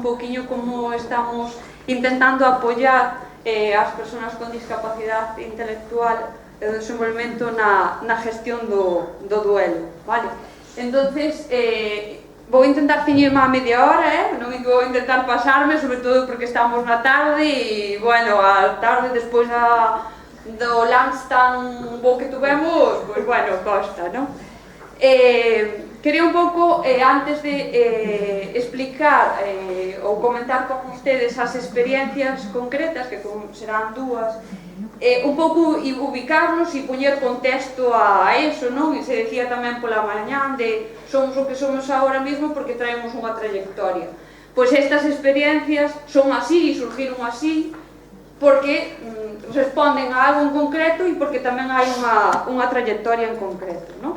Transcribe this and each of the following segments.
un poquinho como estamos intentando apoiar as persoas con discapacidade intelectual e o desenvolvemento na gestión do duelo, vale? Entonces, vou intentar ceñirme a media hora, non vou intentar pasarme, sobre todo porque estamos na tarde e, bueno, a tarde despois do lunch tan bo que tuvemos, pois, bueno, costa, non? Quería un pouco, antes de explicar ou comentar con ustedes as experiencias concretas, que serán dúas, un pouco ubicarnos e poñer contexto a eso, non? E se decía tamén pola mañán de somos o que somos agora mesmo porque traemos unha trayectoria. Pois estas experiencias son así e surgiron así porque responden a algo en concreto e porque tamén hai unha trayectoria en concreto, non?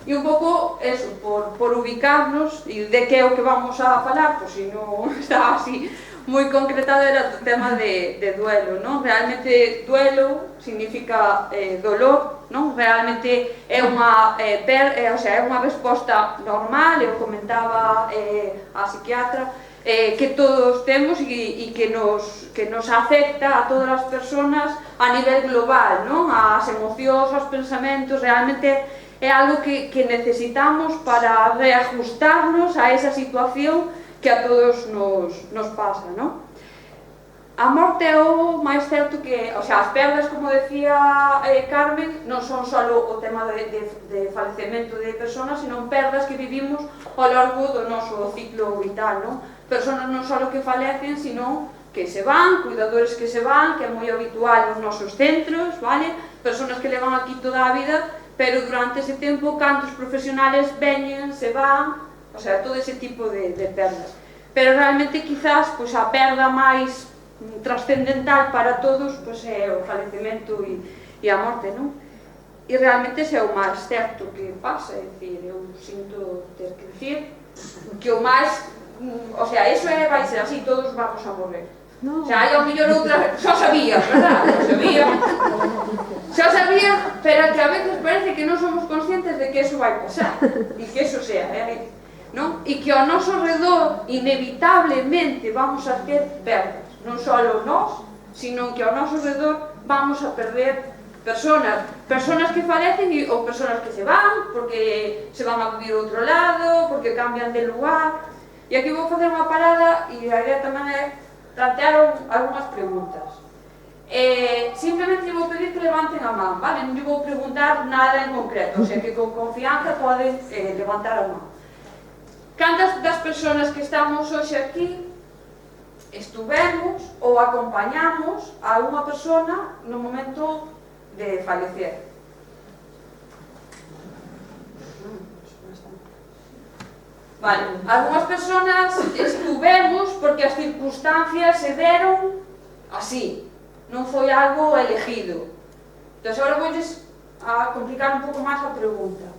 E un pouco, eso, por ubicarnos e de que é o que vamos a falar, pois se non está así moi concretado, era o tema de duelo, non? Realmente duelo significa dolor, non? Realmente é unha resposta normal, eu comentaba a psiquiatra, que todos temos e que nos afecta a todas as persoas a nivel global, non? As emocións, os pensamentos, realmente é algo que necesitamos para reajustarnos a esa situación que a todos nos pasa, non? A morte é o máis certo que, o sea, as perdas, como decía Carmen, non son só o tema de falecemento de persoas, senón perdas que vivimos ao longo do noso ciclo vital, non? Persoas non só que falecen, senón que se van, cuidadores que se van, que é moi habitual nos nosos centros, vale? Persoas que levan aquí toda a vida, pero durante ese tempo, cantos profesionales veñen, se van, o sea, todo ese tipo de perdas. Pero realmente, quizás, pois, a perda máis trascendental para todos, pois, é o falecemento e a morte, non? E realmente ese é o máis certo que pasa, é dicir, eu sinto ter que dicir que o máis, o sea, eso vai ser así, todos vamos a morrer. O sea, hai ao mellor outra, xa sabía, verdad? Xa sabía, pero que a veces parece que non somos conscientes de que eso vai pasar e que eso sea, non? E que ao noso redor inevitablemente vamos a ter perdas, non só nós, sino que ao noso redor vamos a perder persoas que falecen ou persoas que se van porque se van a vivir a outro lado, porque cambian de lugar. E aquí vou facer unha parada e a idea tamén é plantearon algunhas preguntas. Simplemente vou pedir que levanten a man, vale? Non vou preguntar nada en concreto, o sea que con confianza poden levantar a man. Cantas das persoas que estamos hoxe aquí estuvemos ou acompañamos a unha persona no momento de falecer? Vale, algunhas persoas estuvemos porque as circunstancias se deron así, non foi algo elegido. Entón, agora voulles a complicar un pouco máis a pregunta.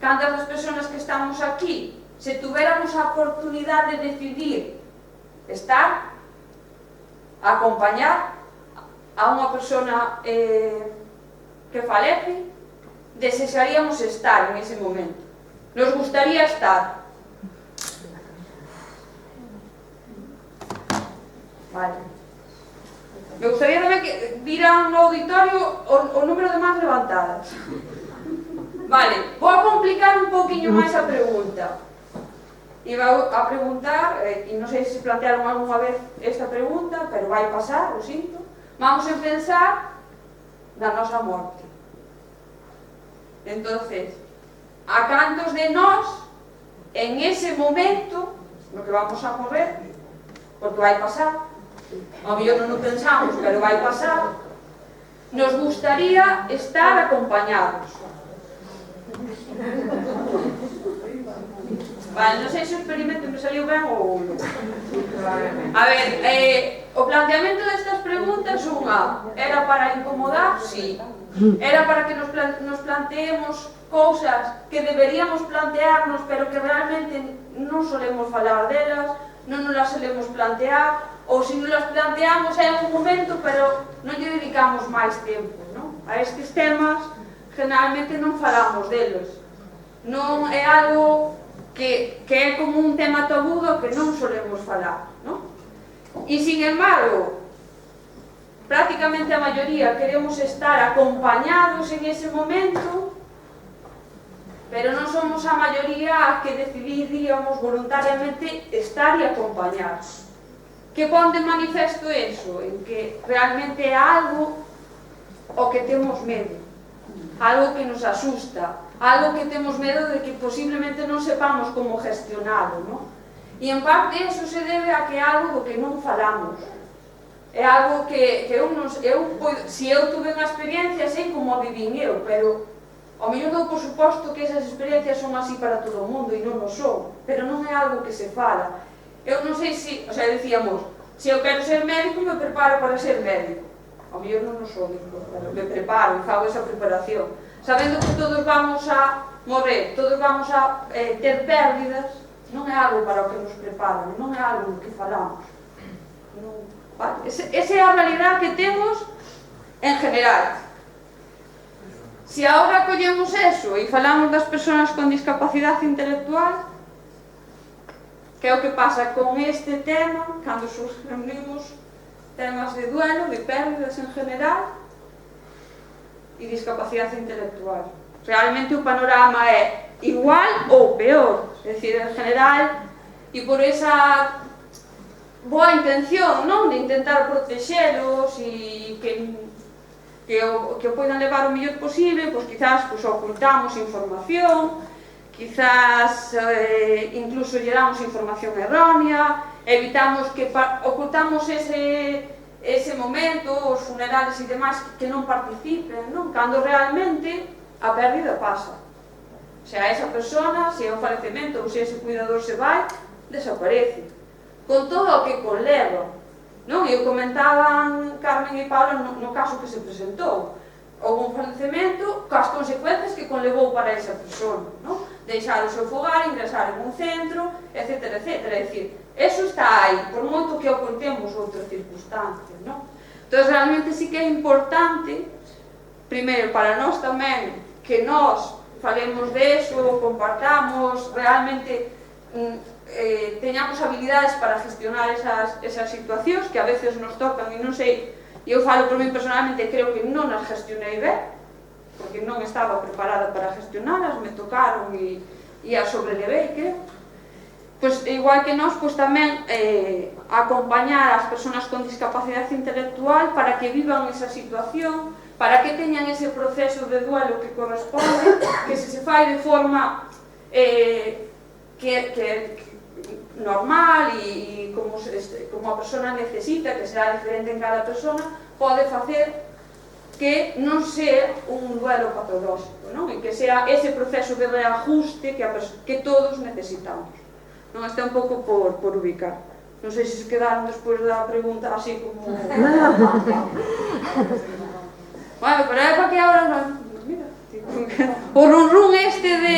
Cantas das persoas que estamos aquí, se tuveramos a oportunidade de decidir estar, acompañar a unha persona que falece, desexaríamos estar en ese momento. Nos gustaría estar. Vale. Me gustaría tamén que viran no auditorio o número de mans levantadas. Vale, vou a complicar un pouquiño máis a pregunta. Iba a preguntar, e non sei se plantearon algunha vez esta pregunta, pero vai pasar, o sinto. Vamos a pensar na nosa morte. Entonces, a cantos de nós, en ese momento, no que vamos a morrer, porque vai pasar, ao mellor non o pensamos, pero vai pasar, nos gustaría estar acompañados. Vale, non sei se o experimento me saliu ben ou non. A ver, o planteamento destas preguntas, unha, era para incomodar? Sí. Era para que nos planteemos cousas que deberíamos plantearnos, pero que realmente non solemos falar delas, non nos las solemos plantear, ou se non las planteamos en un momento, pero non lle dedicamos máis tempo, non? A estes temas, generalmente non falamos delos. Non é algo que é como un tema tabú do que non solemos falar, non? E, sin embargo, prácticamente a maioría queremos estar acompañados en ese momento, pero non somos a maioría que decidiríamos voluntariamente estar e acompañar. Que pon de manifesto eso? En que realmente é algo o que temos medo, algo que nos asusta, algo que temos medo de que posiblemente non sepamos como gestionalo, non? E en parte eso se debe a que é algo do que non falamos. É algo que se eu tuve unha experiencia, sei como a vivín eu, pero ao mellor dou por suposto que esas experiencias son así para todo o mundo e non o son, pero non é algo que se fala. Eu non sei se, o sea, decíamos, se eu quero ser médico, me preparo para ser médico. Ao mellor non o son, pero me preparo e fago esa preparación. Sabendo que todos vamos a morrer, todos vamos a ter pérdidas, non é algo para o que nos preparan, non é algo do que falamos. Non. Vale. Esa é a realidade que temos en general. Se agora collemos eso e falamos das persoas con discapacidade intelectual, que é o que pasa con este tema, cando reunimos temas de duelo, de pérdidas en general e discapacidade intelectual. Realmente o panorama é igual ou peor, é dicir, en general, e por esa boa intención, non? De intentar protexelos e que o poidan levar o mellor posible, pois quizás ocultamos información, quizás incluso lle damos información errónea, evitamos que ocultamos ese momento, os funerales e demais que non participen, non? Cando realmente a pérdida pasa. O sea, esa persona, se é un falecemento ou se ese cuidador se vai, desaparece. Con todo o que conleva, non? E o comentaban Carmen e Pablo no caso que se presentou. Houve un falecemento coas consecuencias que conlevou para esa persona, non? Deixar o seu fogar, ingresar en un centro, etc, etc. É dicir, eso está aí, por moito que ocultemos outras circunstancias, non? Entón, realmente sí que é importante, primeiro, para nós tamén, que nós falemos de eso, compartamos, realmente teñamos habilidades para gestionar esas situacións que a veces nos tocan e non sei, eu falo por mí personalmente, creo que non as gestionei ben, porque non estaba preparada para gestionalas, me tocaron e as sobrelevei, creo. Pois igual que nós, pois tamén acompañar as persoas con discapacidade intelectual para que vivan esa situación, para que teñan ese proceso de duelo que corresponde, que se fai de forma normal e como a persona necesita, que será diferente en cada persona, pode facer que non sea un duelo patolóxico, non? E que sea ese proceso de reajuste que todos necesitamos. Non, está un pouco por ubicar. Non sei se quedaron despois da pregunta así como... Bueno, pero é para que ahora... Mira, o run este de...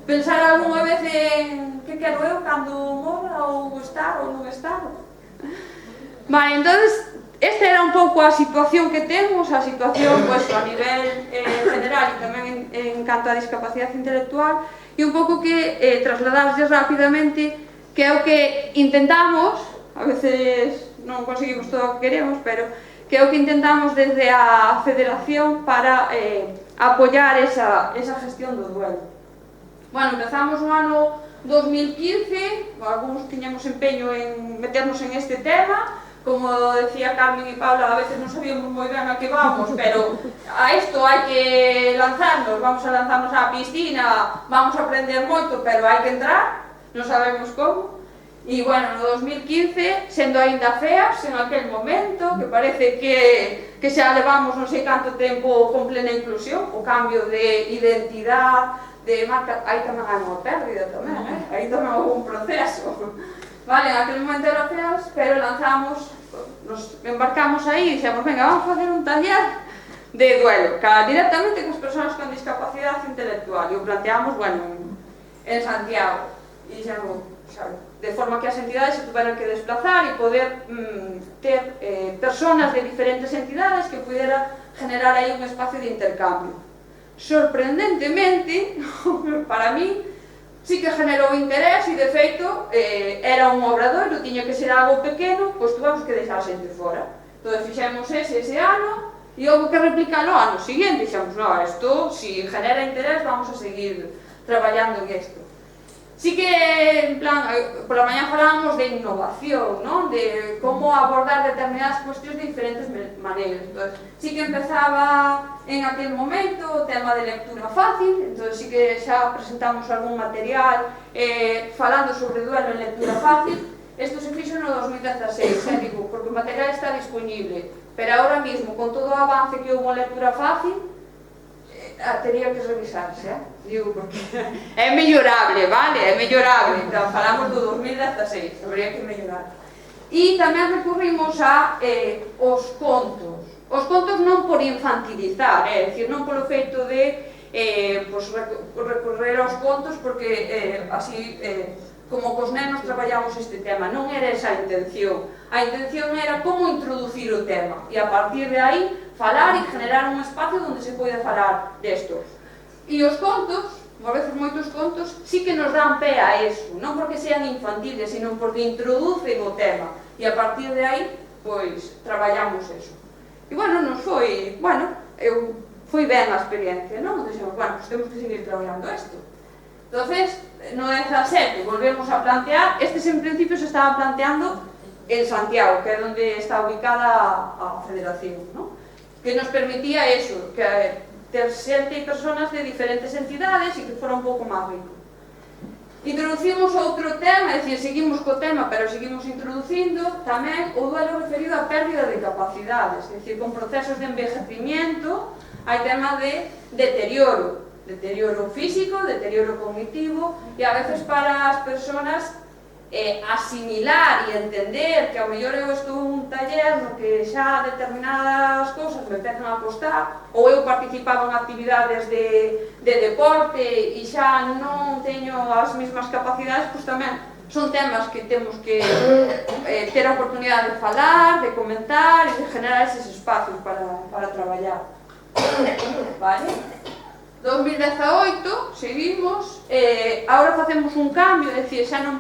Pensar algunha vez en que quero eu cando morra ou estar ou non estar. Vale, entonces, esta era un pouco a situación que temos, a situación pues, a nivel general e tamén en canto a discapacidade intelectual, e un pouco que trasladarles rapidamente que é o que intentamos, a veces non conseguimos todo o que queremos, pero que é o que intentamos desde a Federación para apoiar esa gestión do duelo. Bueno, empezamos no ano 2015, algúns tiñamos empeño en meternos en este tema, como decía Carmen e Paula, a veces non sabíamos moi ben a que vamos, pero a isto hai que lanzarnos, vamos a lanzarnos á piscina, vamos a aprender moito, pero hai que entrar, non sabemos como. E, bueno, no 2015, sendo aínda feas en aquel momento, que parece que xa levamos non sei canto tempo con plena inclusión, o cambio de identidade, de marca, aí tamén hai unha pérdida tamén, aí tamén houve un proceso. Vale, en aquel momento era feas, pero lanzamos, nos embarcamos aí e dixemos, venga, vamos facer un taller de duelo, directamente con as persoas con discapacidade intelectual, e o planteamos, bueno, en Santiago, e dixemos, de forma que as entidades se tuveran que desplazar e poder ter persoas de diferentes entidades que pudera generar aí un espacio de intercambio. Sorprendentemente, para mí, sí que generou interés e, de feito, era un obradoiro, tiña que ser algo pequeno, pois tuvemos que deixar xente fora. Entón, fixemos ese ano e houve que replicalo ao ano seguinte. Dixemos, no, isto, si genera interés, vamos a seguir traballando en isto. Sí que, en plan, pola mañá falábamos de innovación, non? De como abordar determinadas cuestións de diferentes maneiras. Entón, sí que empezaba en aquel momento o tema de lectura fácil, entón sí que xa presentamos algún material falando sobre duelo en lectura fácil. Isto se fixo no 2016, digo, porque o material está disponible, pero ahora mismo, con todo o avance que houve en lectura fácil, teria que revisarse, digo, porque é mellorable, vale? É mellorable, então falamos do 2016, habría que mellorar. E tamén recurrimos a os contos. Os contos non por infantilizar, é dicir, non polo feito de recorrer aos contos, porque así, como cos nenos traballamos este tema, non era esa a intención. A intención era como introducir o tema, e a partir de aí falar e generar un espacio onde se poida falar destos. E os contos, a veces moitos contos, sí que nos dan pé a eso, non porque sean infantiles, sino porque introducen o tema, e a partir de aí, pois, traballamos eso. E, bueno, nos foi, foi ben a experiencia, non? Dixemos, bueno, pues temos que seguir traballando isto. Entonces, no 17 volvemos a plantear, estes en principio se estaban planteando en Santiago, que é onde está ubicada a federación, non? Que nos permitía eso, que ter xente e personas de diferentes entidades e que fora un pouco máis rico. Introducimos outro tema, é dicir, seguimos co tema, pero seguimos introducindo tamén o duelo referido á pérdida de capacidades, é dicir, con procesos de envejecimiento, hai tema de deterioro físico, deterioro cognitivo, e a veces para as persoas asimilar e entender que ao mellor eu estou en un taller no que xa determinadas cousas me empezan a costar, ou eu participaba en actividades de deporte e xa non teño as mesmas capacidades, pois tamén son temas que temos que ter a oportunidade de falar, de comentar e de generar eses espacios para traballar. Vale? 2018, seguimos, agora facemos un cambio, é dicir, xa non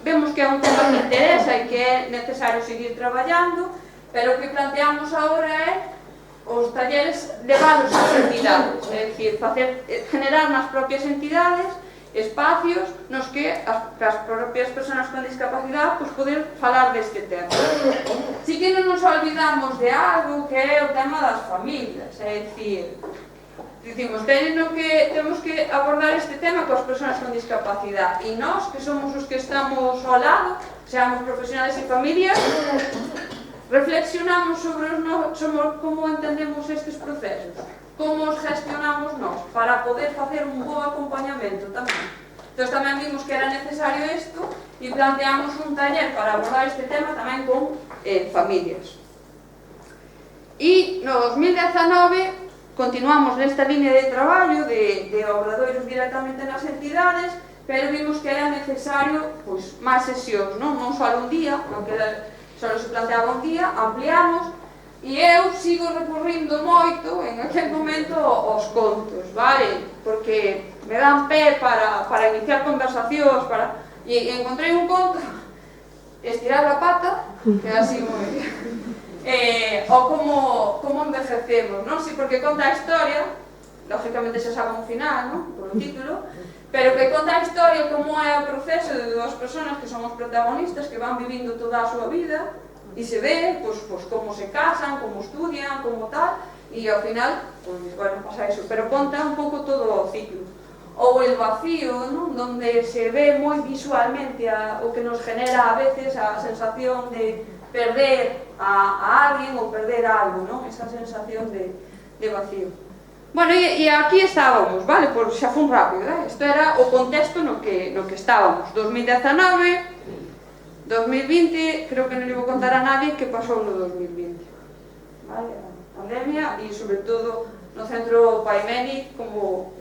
vemos que é un tema que interesa e que é necesario seguir traballando, pero o que planteamos agora é os talleres levados ás entidades, é dicir, generar nas propias entidades espacios nos que as propias persoas con discapacidade pues, poder falar deste tema. Si que non nos olvidamos de algo que é o tema das familias, é dicir, dicimos, temos que abordar este tema coas persoas con discapacidade e nós, que somos os que estamos ao lado, seamos profesionales e familias, reflexionamos sobre como entendemos estes procesos, como os gestionamos nós, para poder facer un bo acompañamento tamén. Entón tamén vimos que era necesario isto e planteamos un taller para abordar este tema tamén con familias. E no 2019 continuamos nesta línea de traballo de obradoiros directamente nas entidades, pero vimos que era necesario máis sesións, non só un día, aunque só se planteaba un día, ampliamos, e eu sigo recurrindo moito en aquel momento aos contos, vale? Porque me dan pé para iniciar conversacións, e encontrei un conto, estirar a pata, que é así moi... ou como envejecemos, non? Si, porque conta a historia, lógicamente xa sabe un final, non? Por o título, pero que conta a historia como é o proceso de dúas persoas que son os protagonistas, que van vivindo toda a súa vida, e se ve, como se casan, como estudian, como tal, e ao final, bueno, pasa iso, pero conta un pouco todo o ciclo. Ou el vacío, non? Donde se ve moi visualmente o que nos genera a veces a sensación de perder a alguén ou perder algo, non? Esa sensación de vacío. Bueno, e aquí estábamos, vale? Por xa fun rápido, isto era o contexto no que estábamos. 2019, 2020, creo que non le vou contar a nadie que pasou no 2020. Vale? A pandemia e, sobre todo, no centro Paimeni, como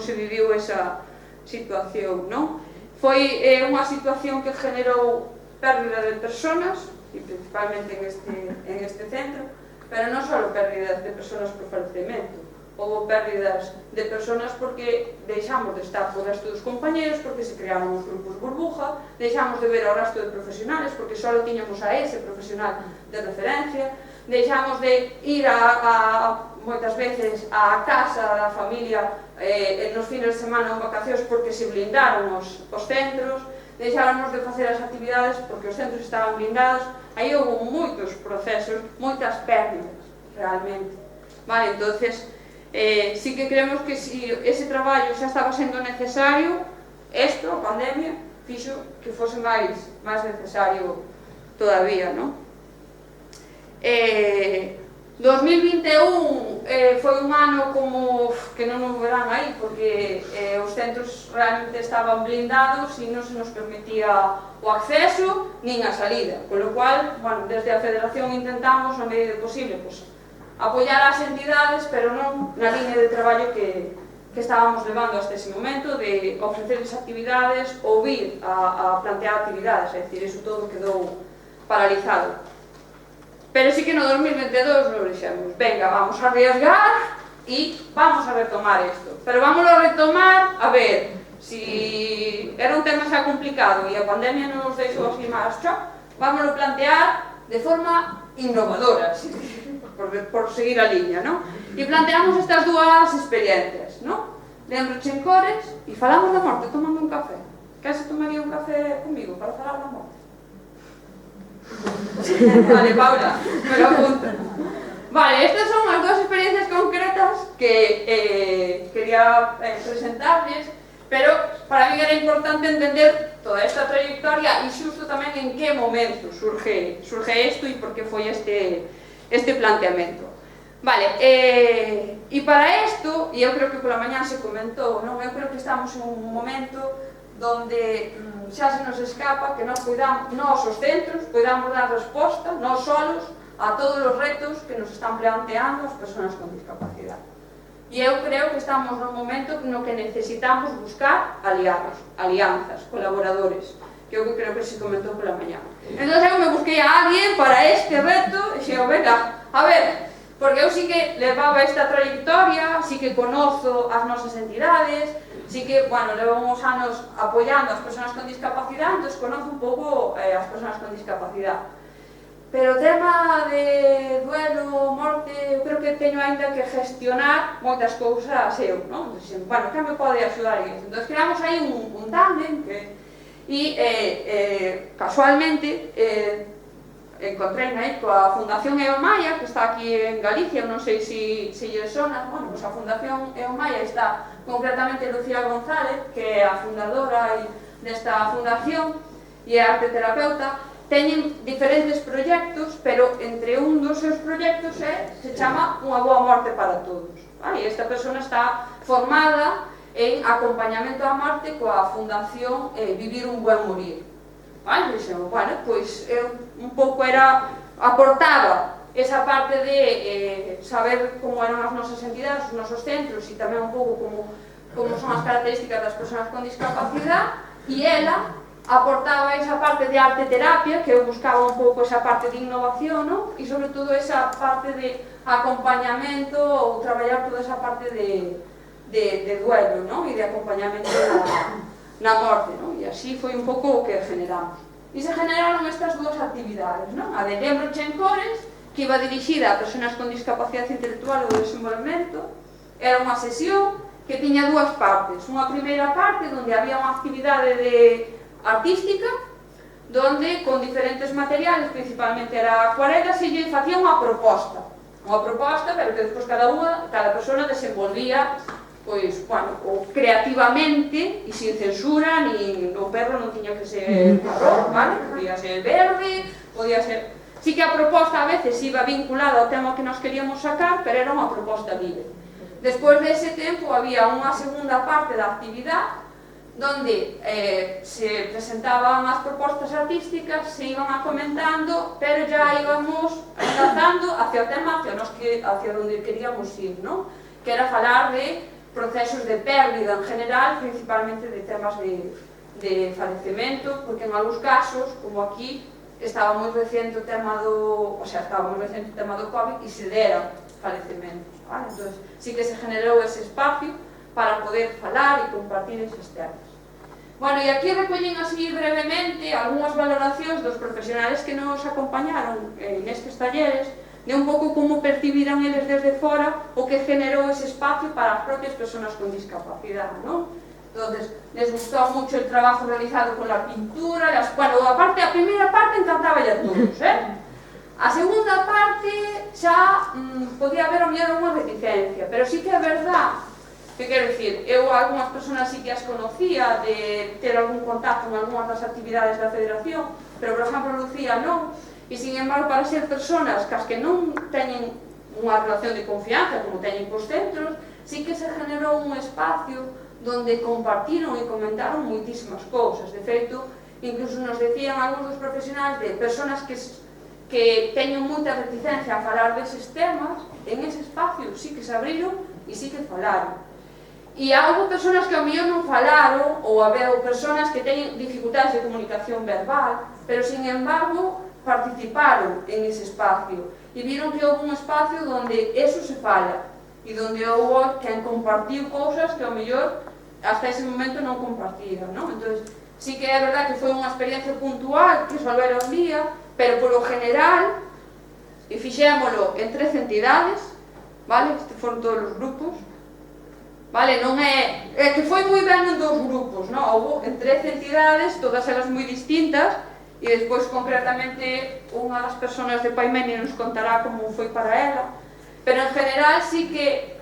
se viviu esa situación, non? Foi unha situación que generou pérdida de personas, e principalmente en este centro, pero non só pérdida de persoas por falecemento, houve pérdidas de personas porque deixamos de estar co resto dos compañeros, porque se crearon os grupos burbuja, deixamos de ver ao resto de profesionales porque só tiñamos a ese profesional de referencia, deixamos de ir moitas veces á casa da familia nos fines de semana en vacacións porque se blindaron os centros, deixáramos de facer as actividades porque os centros estaban blindados. Aí houve moitos procesos, moitas pérdidas realmente, vale, entonces sí que creemos que si ese traballo xa estaba sendo necesario, a pandemia, fixo que fose máis necesario todavía, non? 2021 foi un ano como que non nos verán aí, porque os centros realmente estaban blindados e non se nos permitía o acceso nin a salida, con lo cual, bueno, desde a Federación intentamos, na medida posible, pues, apoiar as entidades, pero non na línea de traballo que estábamos levando hasta ese momento, de ofrecerles actividades, ouvir a plantear actividades, é dicir, iso todo quedou paralizado. Pero sí que no 2022 nos dixemos, venga, vamos a arriesgar e vamos a retomar isto. Pero vamos a retomar, a ver, si era un tema xa complicado e a pandemia non nos deixou así máis choc, vamos a plantear de forma innovadora, por seguir a liña, non? E planteamos estas dúas experiencias, non? Lembro Chencores e falamos da morte tomando un café. Que se tomaría un café comigo para falar da morte? Vale, Paula, me lo apunto. Vale, estas son as dúas experiencias concretas que quería presentarles, pero para mí era importante entender toda esta trayectoria e xusto tamén en que momento surge isto e por que foi este planteamento. Vale, e para isto, e eu creo que pola mañá se comentou, non? Eu creo que estamos en un momento donde xa se nos escapa que nós os centros, podamos dar resposta, nós solos, a todos os retos que nos están planteando as persoas con discapacidade. E eu creo que estamos nun momento no que necesitamos buscar alianzas, colaboradores, que eu creo que se comentou pola mañá. Entón eu me busquei a alguén para este reto e xe, venga, a ver, porque eu sí que levaba esta trayectoria, sí que conozo as nosas entidades, sí que, bueno, levo uns anos apoiando as persoas con discapacidade, entón conozo un pouco as persoas con discapacidade. Pero o tema de duelo, morte, eu creo que teño ainda que gestionar moitas cousas eu, non? Entón, bueno, que me pode axudar en isto? Entón, creamos aí un tándem e casualmente encontrei aí coa Fundación Eomaia, que está aquí en Galicia, non sei se lle sona. Bueno, pues a Fundación Eomaia está concretamente Lucía González, que é a fundadora desta fundación e é arteterapeuta. Teñen diferentes proxectos, pero entre un dos seus proxectos se chama Unha boa morte para todos. E esta persona está formada en acompañamento á morte coa Fundación Vivir un buen morir. Bueno, pois un pouco aportaba esa parte de saber como eran as nosas entidades, os nosos centros e tamén un pouco como son as características das persoas con discapacidade, e ela aportaba esa parte de arte terapia, que eu buscaba un pouco esa parte de innovación, non? E sobre todo esa parte de acompañamento ou traballar toda esa parte de duelo, non? E de acompañamento na morte, non? E así foi un pouco o que generamos. E se generaron estas dúas actividades, non? A de Lembro Chencores, que iba dirixida a persoas con discapacidade intelectual ou desenvolvemento, era unha sesión que tiña dúas partes. Unha primeira parte onde había unha actividade artística, donde con diferentes materiales, principalmente era acuarela, se lle facía unha proposta, pero que despois cada persona desenvolvía, pois, bueno, creativamente e sin censura, nin o perro non tiña que ser marrón, vale? Podía ser verde, podía ser... Sí que a proposta a veces iba vinculada ao tema que nós queríamos sacar, pero era unha proposta libre. Despois dese tempo había unha segunda parte da actividade donde se presentaban as propostas artísticas, se iban comentando, pero ya íbamos enlazando hacia o tema hacia onde queríamos ir, non? Que era falar de procesos de pérdida en general, principalmente de temas de falecemento, porque en algúns casos, como aquí, estaba moi recente o tema do, COVID e se deran falecementos, vale? Entón, sí que se generou ese espacio para poder falar e compartir eses temas. Bueno, e aquí recollen así brevemente algunhas valoracións dos profesionales que nos acompañaron nestes talleres, de un pouco como percibiran eles desde fora o que generou ese espacio para as propias persoas con discapacidade, non? Entonces, les gustou mucho el trabajo realizado con la pintura, bueno, a primeira parte encantáballe a todos, A segunda parte xa podía haber o mellor unha reticencia, pero sí que é verdad. Que quero dicir, eu algunhas persoas sí que as conocía de ter algún contacto en algunhas das actividades da Federación, pero, por exemplo, Lucía non, e, sin embargo, para ser persoas cas que non teñen unha relación de confianza, como teñen cos centros, sí que se generou un espacio donde compartiron e comentaron moitísimas cousas. De feito, incluso nos decían algúns dos profesionais de persoas que teñen moita reticencia a falar deses temas, en ese espacio sí que se abriron e sí que falaron. E houve persoas que ao mellor non falaron, ou habeu persoas que teñen dificultades de comunicación verbal, pero, sin embargo, participaron en ese espacio e viron que houve un espacio onde eso se fala e onde houve quen compartiu cousas que ao mellor hasta ese momento non compartían, non? Entón, sí que é verdad que foi unha experiencia puntual que só era un día, pero polo general, e fixémolo en 13 entidades, vale? Este foron todos os grupos, vale? Non é que foi moi ben en 2 grupos, non? Houve en 13 entidades, todas elas moi distintas, e despois, concretamente, unha das persoas de Paimeni nos contará como foi para ela, pero en general sí que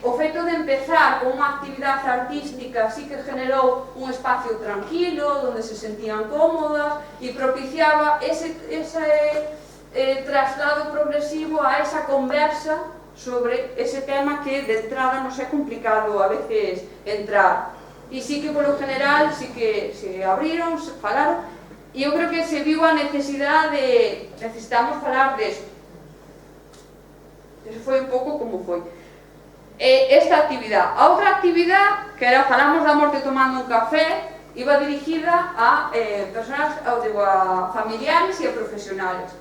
o feito de empezar con unha actividade artística sí que generou un espacio tranquilo, onde se sentían cómodas e propiciaba ese traslado progresivo a esa conversa sobre ese tema que de entrada nos é complicado a veces entrar. E sí que, polo general, sí que se abriron, se falaron, e eu creo que se viu a necesidade de necesitamos falar desto. Eso foi un pouco como foi esta actividade. A outra actividade, que era Falamos da morte tomando un café, iba dirigida a persoas, a familiares e a profesionales,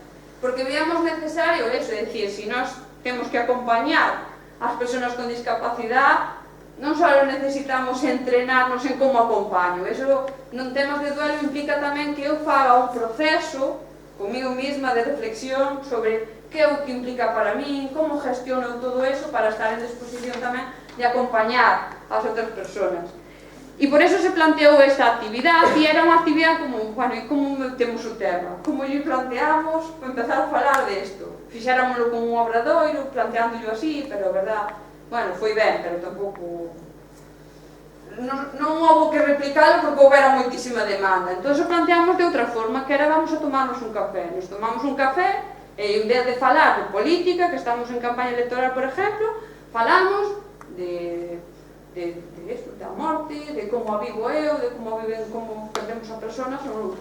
porque veíamos necesario eso, é dicir, se nós temos que acompañar as persoas con discapacidade, non só necesitamos entrenarnos en como acompaño, eso non temas de duelo implica tamén que eu faga un proceso comigo mesma de reflexión sobre que é o que implica para min, como gestiono todo eso para estar en disposición tamén de acompañar as outras persoas. E por eso se planteou esta actividade, e era unha actividade como, bueno, e como metemos o tema? Como lle planteamos para empezar a falar desto? Fixéramoslo con un obradoiro, planteándolo así, pero a verdad, bueno, foi ben, pero tampouco non houve que replicalo porque houbera moitísima demanda. Entón, o planteamos de outra forma, que era vamos a tomarnos un café. Nos tomamos un café e, en vez de falar de política, que estamos en campaña electoral, por exemplo, falamos de isto, da morte, de como a vivo eu, de como viven, como perdemos a persoas ou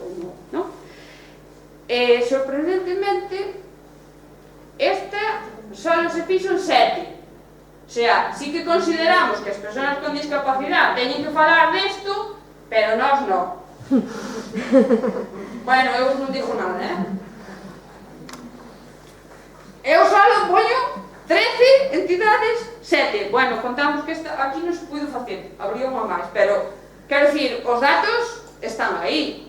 non? E, sorprendentemente, esta só se fixo en 7. O sea, sí que consideramos que as persoas con discapacidade teñen que falar desto, pero nós non. Bueno, eu non digo nada, Eu só poño 13 entidades, 7. Bueno, contamos que aquí non se puido facer, habría unha máis, pero, quero dicir, os datos están aí.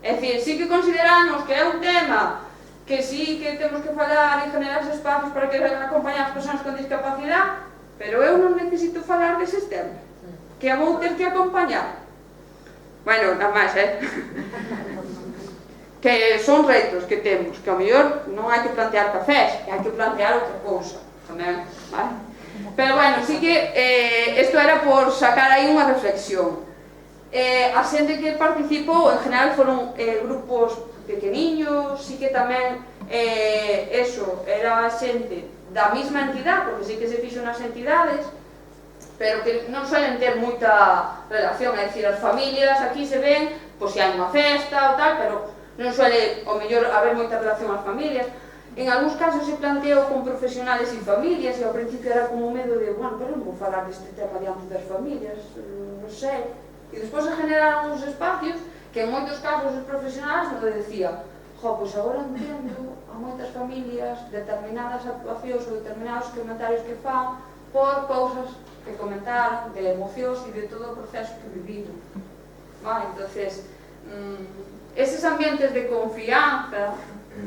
É dicir, sí que consideramos que é un tema que sí que temos que falar e generar esos espacios para que acompañar as persoas con discapacidade, pero eu non necesito falar deses temas, que a vou ter que acompañar. Bueno, nada máis, que son retos que temos, que ao mellor non hai que plantear cafés, hai que plantear outra cousa, tamén, vale? Pero bueno, sí que isto era por sacar aí unha reflexión. A xente que participou, en general, foron grupos pequeniños, sí que tamén, eso, era xente da mesma entidade, porque sí que se fixo nas entidades, pero que non suelen ter moita relación, é dicir, as familias aquí se ven, pois se hai unha festa ou tal, pero non suele, ao mellor, haber moita relación ás familias. En algúns casos se planteou con profesionales e familias, e ao principio era como medo de, bueno, pero non vou falar deste tema diante das familias, non sei. E despois se generaron uns espacios que en moitos casos os profesionales nos decían, pois agora entendo a moitas familias determinadas actuacións ou determinados comentarios que fan por cousas que comentaron, de emocións e de todo o proceso que viviron. Vale, entonces, eses ambientes de confianza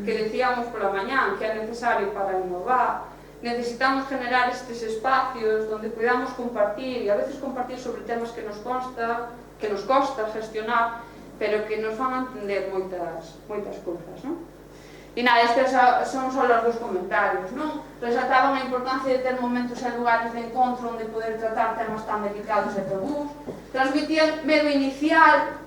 que decíamos pola mañán que é necesario para innovar, necesitamos generar estes espacios donde podamos compartir, e a veces compartir sobre temas que nos costa gestionar, pero que nos van a entender moitas cousas, non? E nada, estes son só os dos comentarios, non? Resaltaban a importancia de ter momentos e lugares de encontro onde poder tratar temas tan delicados e tabús, transmitir medo inicial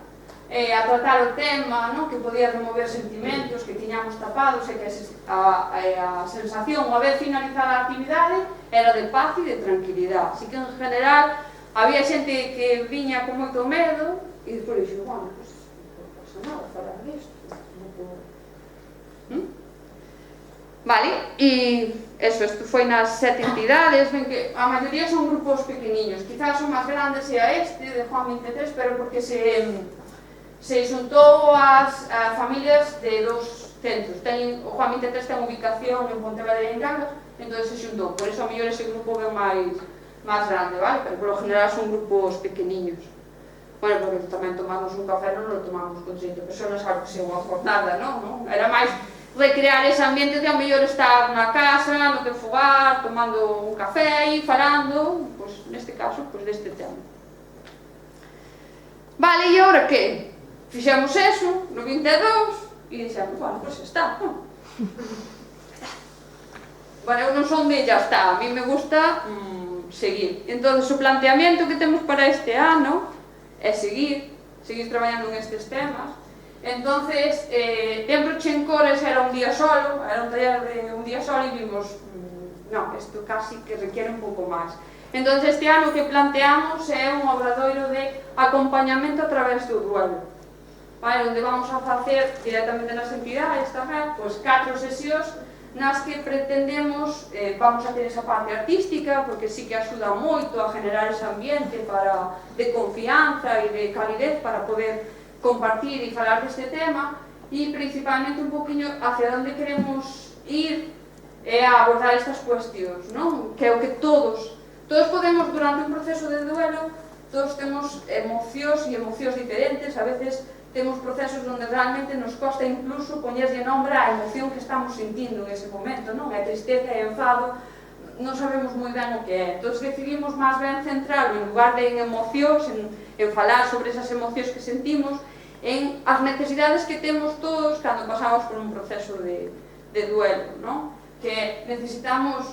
a tratar o tema, non? Que podía remover sentimentos que tiñamos tapados e que a sensación, unha vez finalizada a actividade, era de paz e de tranquilidade. Así que, en general, había xente que viña con moito medo e despois dixo, bueno, pues, non pasa nada falar disto, non podo... Vale, e eso, isto foi nas 7 entidades, ven que a maioría son grupos pequeniños, quizás o máis grande sea este, de Juan 23, pero porque se xuntou as familias de dos centros. O Juan 23 ten ubicación en Pontevedra e en Cangas, entón se xuntou, por iso a mellor ese grupo é máis grande, vale? Pero polo general son grupos pequeniños. Bueno, porque tamén tomamos un café, non lo tomamos con 30 personas, algo que sea unha jornada, non? Era máis recrear ese ambiente de ao mellor estar na casa, no teu fogar, tomando un café e falando, pois, neste caso, pois, deste tema. Vale, e agora que? Fixemos eso, no 22, e dixemos, bueno, pois está, non? Bueno, eu non son de ya está, a mí me gusta seguir. Entón, o planteamento que temos para este ano é seguir traballando nestes temas. Entonces, dentro de Chencores era un día solo, era un taller de un día solo e vimos, non, isto casi que requiere un pouco máis. Entón, este ano o que planteamos é un obradoiro de acompañamento a través do duelo, vale, onde vamos a facer directamente nas entidades tamén, pois 4 sesións nas que pretendemos, vamos a ter esa parte artística, porque sí que axuda moito a generar ese ambiente de confianza e de calidez para poder compartir e falar deste tema, e principalmente un poquinho hacia onde queremos ir a abordar estas cuestións, non? Que é o que todos podemos, durante un proceso de duelo, todos temos emocións e emocións diferentes, a veces temos procesos onde realmente nos costa incluso poñerlle nombre á emoción que estamos sentindo en ese momento, non? É tristeza e enfado, non sabemos moi ben o que é. Entón decidimos máis ben centrarlo en lugar de en emocións, en falar sobre esas emocións que sentimos, en as necesidades que temos todos cando pasamos por un proceso de duelo, non? Que necesitamos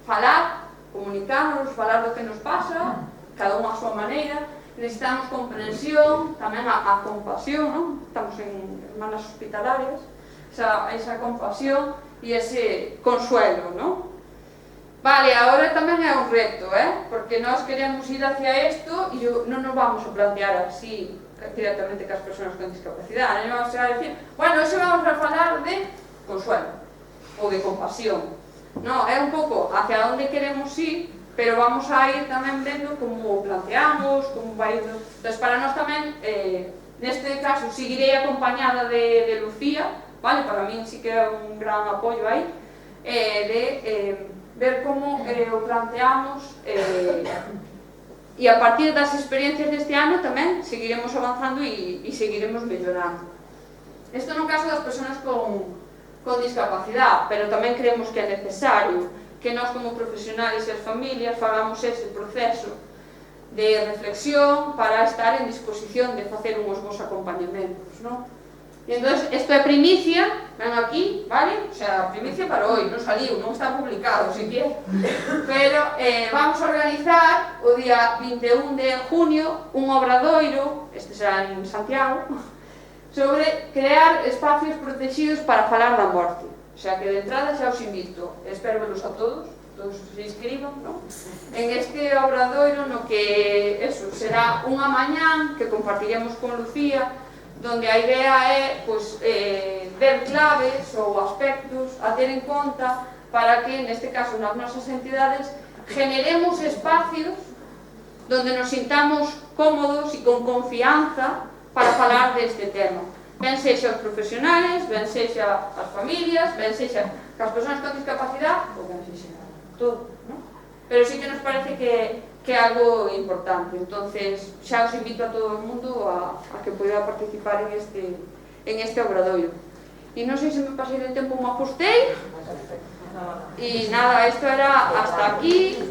falar, comunicarnos, falar do que nos pasa, cada unha a súa maneira, necesitamos comprensión, tamén a compasión, non? Estamos en hermanas hospitalarias, esa compasión e ese consuelo, non? Vale, agora tamén é un reto, porque nós queremos ir hacia isto e non nos vamos a plantear así directamente cas persoas con discapacidade, non vamos a decir, bueno, hoxe vamos a falar de consuelo ou de compasión, non, é un pouco hacia onde queremos ir, pero vamos a ir tamén vendo como planteamos, como vai indo. Entón, para nós tamén, neste caso, seguirei acompañada de Lucía, vale, para min sí que é un gran apoio aí, de ver como o planteamos, e a partir das experiencias deste ano tamén seguiremos avanzando e seguiremos mellorando. Isto no caso das persoas con discapacidade, pero tamén creemos que é necesario que nós como profesionais e as familias fagamos ese proceso de reflexión para estar en disposición de facer uns bons acompañamentos, non? E entón, isto é primicia, ven aquí, vale? O sea, primicia para hoy, non saliu, non está publicado, si quer. Pero vamos a organizar o día 21 de junio un obradoiro, este será en Santiago, sobre crear espacios protegidos para falar da morte. O sea, que de entrada xa os invito, espero velos a todos se inscriban, non? En este obradoiro no que, eso, será unha mañán que compartiremos con Lucía, donde a idea é ver claves ou aspectos a ter en conta para que, neste caso, nas nosas entidades, generemos espacios donde nos sintamos cómodos e con confianza para falar deste tema. Ben sexa os profesionales, ben sexa as familias, ben sexa as persoas con discapacidade, ou ben sexa todo, ¿no? Pero sí que nos parece que é algo importante. Entonces, xa os invito a todo o mundo a que poida participar en este obradoiro. E non sei se me pasei del tempo, me apostei. E nada, isto era hasta aquí.